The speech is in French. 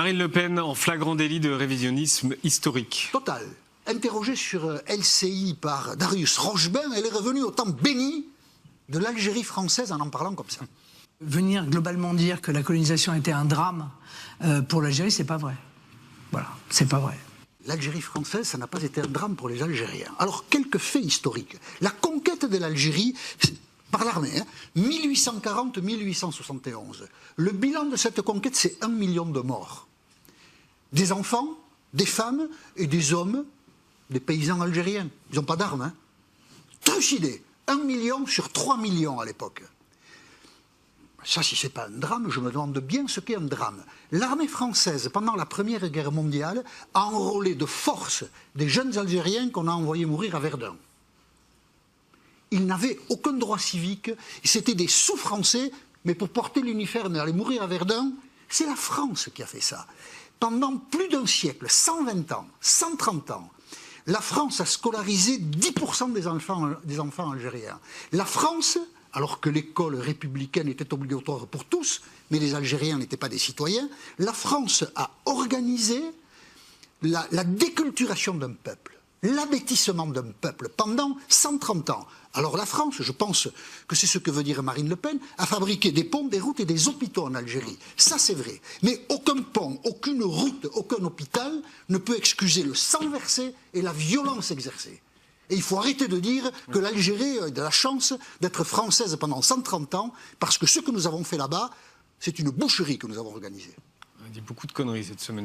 Marine Le Pen en flagrant délit de révisionnisme historique. Total. Interrogée sur LCI par Darius Rochebin, elle est revenue au temps béni de l'Algérie française en parlant comme ça. Venir globalement dire que la colonisation était un drame pour l'Algérie, c'est pas vrai. Voilà, c'est pas vrai. L'Algérie française, ça n'a pas été un drame pour les Algériens. Alors, quelques faits historiques. La conquête de l'Algérie par l'armée, 1840-1871. Le bilan de cette conquête, c'est 1 million de morts. Des enfants, des femmes et des hommes, des paysans algériens. Ils n'ont pas d'armes. Hein. Trucidés. 1 million sur 3 millions à l'époque. Ça, si ce n'est pas un drame, je me demande bien ce qu'est un drame. L'armée française, pendant la Première Guerre mondiale, a enrôlé de force des jeunes Algériens qu'on a envoyés mourir à Verdun. Ils n'avaient aucun droit civique, c'était des sous-français, mais pour porter l'uniforme et aller mourir à Verdun, c'est la France qui a fait ça. Pendant plus d'un siècle, 120 ans, 130 ans, la France a scolarisé 10% des enfants algériens. La France, alors que l'école républicaine était obligatoire pour tous, mais les Algériens n'étaient pas des citoyens, la France a organisé la déculturation d'un peuple, l'abêtissement d'un peuple pendant 130 ans. Alors la France, je pense que c'est ce que veut dire Marine Le Pen, a fabriqué des ponts, des routes et des hôpitaux en Algérie. Ça c'est vrai. Mais aucun pont, aucune route, aucun hôpital ne peut excuser le sang versé et la violence exercée. Et il faut arrêter de dire que l'Algérie a de la chance d'être française pendant 130 ans, parce que ce que nous avons fait là-bas, c'est une boucherie que nous avons organisée. On a dit beaucoup de conneries cette semaine.